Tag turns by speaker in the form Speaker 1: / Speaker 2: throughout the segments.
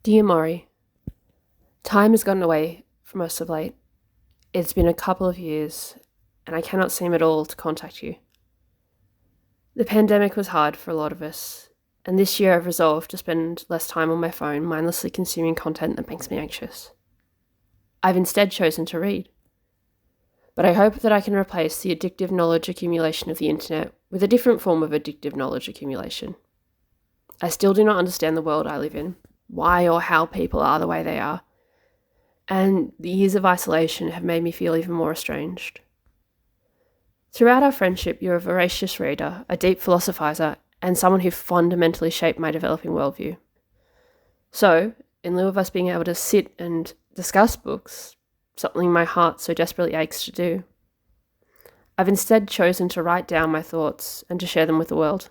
Speaker 1: Dear Morrie, time has gotten away from us of late. It's been a couple of years, and I cannot seem at all to contact you. The pandemic was hard for a lot of us, and this year I've resolved to spend less time on my phone mindlessly consuming content that makes me anxious. I've instead chosen to read. But I hope that I can replace the addictive knowledge accumulation of the internet with a different form of addictive knowledge accumulation. I still do not understand the world I live in, why or how people are the way they are, and the years of isolation have made me feel even more estranged. Throughout our friendship, you're a voracious reader, a deep philosophizer, and someone who fundamentally shaped my developing worldview. So, in lieu of us being able to sit and discuss books, something my heart so desperately aches to do, I've instead chosen to write down my thoughts and to share them with the world.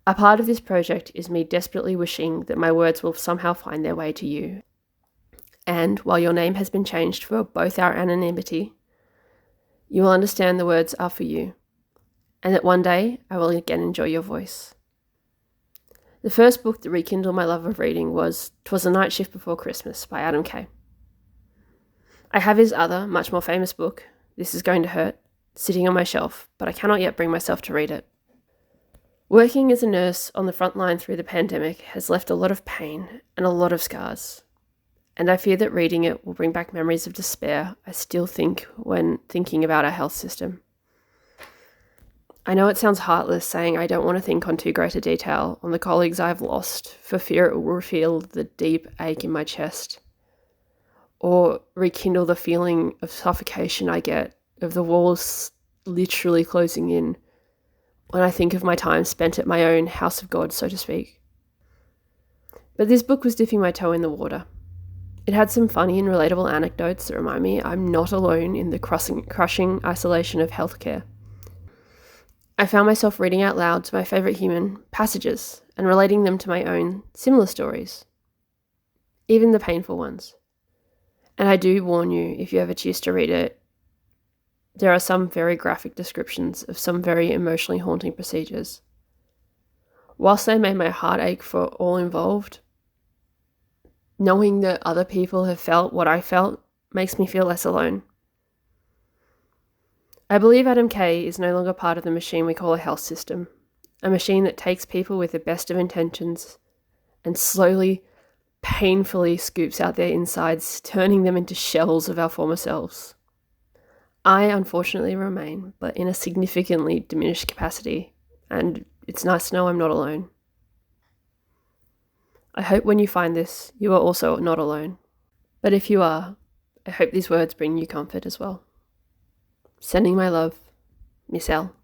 Speaker 1: A part of this project is me desperately wishing that my words will somehow find their way to you. And while your name has been changed for both our anonymity, you will understand the words are for you, and that one day I will again enjoy your voice. The first book that rekindled my love of reading was Twas, a Night Shift Before Christmas by Adam Kay. I have his other, much more famous book, This Is Going to Hurt, sitting on my shelf, but I cannot yet bring myself to read it. Working as a nurse on the front line through the pandemic has left a lot of pain and a lot of scars, and I fear that reading it will bring back memories of despair I still think when thinking about our health system. I know it sounds heartless saying I don't want to think on too great a detail on the colleagues I've lost for fear it will reveal the deep ache in my chest, or rekindle the feeling of suffocation I get of the walls literally closing in when I think of my time spent at my own house of God, so to speak. But this book was dipping my toe in the water. It had some funny and relatable anecdotes that remind me I'm not alone in the crushing isolation of healthcare. I found myself reading out loud to my favourite human passages and relating them to my own similar stories, even the painful ones. And I do warn you, if you ever choose to read it, there are some very graphic descriptions of some very emotionally haunting procedures. Whilst they made my heart ache for all involved, knowing that other people have felt what I felt makes me feel less alone. I believe Adam Kay is no longer part of the machine we call a health system, a machine that takes people with the best of intentions and slowly, painfully scoops out their insides, turning them into shells of our former selves. I unfortunately remain, but in a significantly diminished capacity, and it's nice to know I'm not alone. I hope when you find this, you are also not alone. But if you are, I hope these words bring you comfort as well. Sending my love, Miss L.